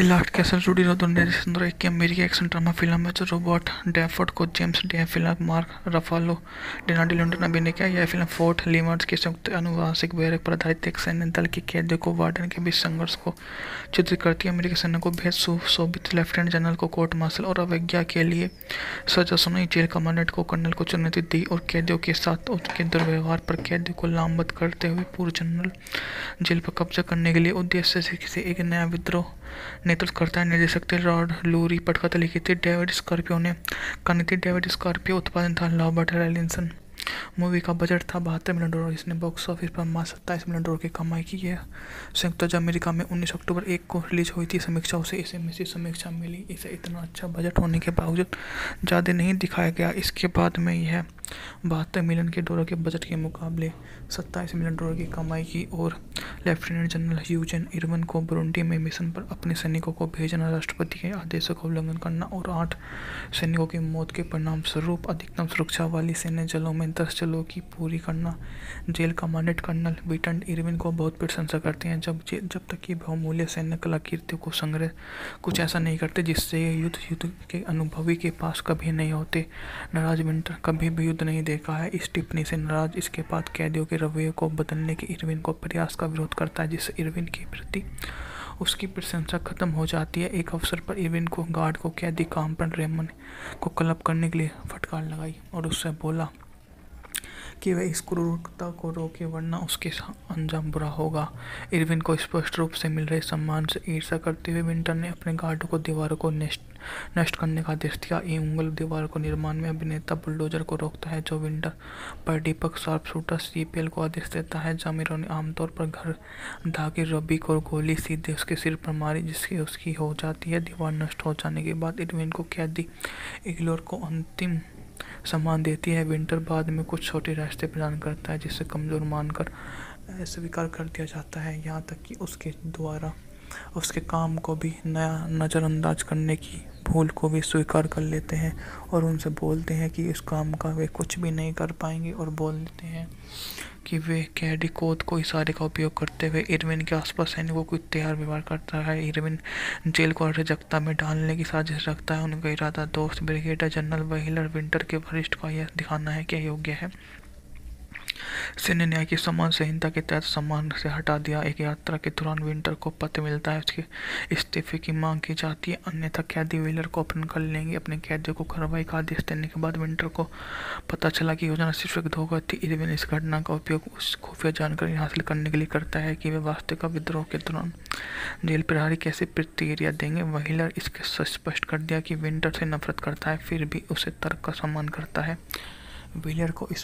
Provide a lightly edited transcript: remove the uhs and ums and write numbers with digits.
The last castle जुड़ी रहो 2001 की अमेरिकी एक्शन ड्रामा फिल्म है जो रॉबर्ट डैफोर्ड को जेम्स डे फिल्म मार्क रफालो डेनाल्ड लॉन्डन अभिनय किया। यह फिल्म फोर्ट लीवर्स के संयुक्त अनुवांशिक बैरक पर आधारित एक सैन्य दल के कैदियों को वार्डन के बीच संघर्ष को चित्रित करती है। अमेरिकी सेना को भेद सुशोभित लेफ्टिनेंट जनरल को कोर्ट मार्शल और अवज्ञा के लिए सजा सुनाई। जेल कमांडेंट को कर्नल को चुनौती दी और कैदियों के साथ उनके दुर्व्यवहार पर कैदियों को लामबंद करते हुए पूर्व जनरल जेल पर कब्जा करने के लिए उद्देश्य से एक नया विद्रोह नेतृत्व करता है। निर्देशक थे रॉड लूरी, पटकथा लिखी थी डेविड स्कॉर्पियो ने, कहानी थी डेविड स्कॉर्पियो, उत्पादन था रॉबर्ट रॉलिंसन। मूवी का बजट था $72 मिलियन। इसने बॉक्स ऑफिस पर मात्र $27 मिलियन की कमाई की है। संयुक्त राज्य अमेरिका में 19 अक्टूबर 1 को रिलीज हुई थी। समीक्षाओं से इसे मिश्रित समीक्षा मिली। इसे इतना अच्छा बजट होने के बावजूद ज़्यादा नहीं दिखाया गया। इसके बाद में यह $72 मिलियन के बजट के मुकाबले $27 मिलियन की कमाई की और लेफ्टिनेंट जनरल यूजेन इरविन को बुरुंडी में मिशन पर अपने सैनिकों को भेजना, राष्ट्रपति के आदेशों का उल्लंघन करना और 8 सैनिकों की मौत के परिणाम स्वरूप अधिकतम सुरक्षा वाली सैन्य जलों में 10 जलों की पूरी करना। Jail commandant colonel Beaton Irwin को बहुत प्रशंसा करते हैं जब तक कि बहुमूल्य सैन्य कलाकृतियों को संग्रह कुछ ऐसा नहीं करते जिससे ये युद्ध के अनुभवी के पास कभी नहीं होते। नाराज विंटर कभी भी युद्ध नहीं देखा है। इस टिप्पणी से नाराज इसके बाद कैदियों के रवैये को बदलने के इरविन को प्रयास का विरोध करता है, जिससे इरविन के प्रति उसकी प्रशंसा खत्म हो जाती है। एक अवसर पर इरविन को गार्ड को कैदी काम्पन रेमन को क्लब करने के लिए फटकार लगाई और उससे बोला कि वह इस क्रूरता को रोके वरना उसके अंजाम बुरा होगा। इरविन को स्पष्ट रूप से मिल रहे सम्मान से ईर्ष्या करते हुए विंटर ने अपने गार्ड को दीवारों को नष्ट करने का आदेश दिया। उंगल दीवार को निर्माण में अभिनेता बुलडोजर को रोकता है जो विंटर पर दीपक शार्प शूटर सीपीएल को आदेश देता है। जामिरों ने आमतौर पर घर धागे रबी को गोली सीधे उसके सिर पर मारी जिसकी उसकी हो जाती है। दीवार नष्ट हो जाने के बाद इरविन को कैदी इग्लोर को अंतिम सम्मान देती है। विंटर बाद में कुछ छोटे रास्ते प्रदान करता है जिसे कमजोर मानकर स्वीकार कर दिया जाता है, यहाँ तक कि उसके द्वारा उसके काम को भी नज़रअंदाज करने की भूल को भी स्वीकार कर लेते हैं और उनसे बोलते हैं कि इस काम का वे कुछ भी नहीं कर पाएंगे और बोलते हैं कि वे कैडी कोड को इशारे का उपयोग करते हुए इरविन के आसपास सैनिकों को तैयार व्यवहार करता है। इरविन जेल को अराजकता में डालने की साजिश रखता है। उनका इरादा दोस्त ब्रिगेडियर जनरल व्हीलर विंटर के वरिष्ठ को यह दिखाना है कि योग्य है। सैन्य न्याय की समान संहिता के तहत सम्मान से हटा दिया। एक यात्रा के दौरान विंटर को पत्र मिलता है, उसके इस्तीफे की मांग की जाती है, अन्यथा कैदी व्हीलर को अपहरण कर लेंगे। अपने कैदियों को कार्रवाई का आदेश देने के बाद विंटर को पता चला कि योजना सिर्फ एक धोखा थी। इरविन इस घटना का उपयोग उस खुफिया जानकारी हासिल करने के लिए करता है कि वे वास्तविक विद्रोह के दौरान जेल प्रहरी कैसे प्रतिक्रिया देंगे। व्हीलर इसके स्पष्ट कर दिया कि विंटर से नफरत करता है, फिर भी उसे तर्क का सम्मान करता है। व्हीलर को इस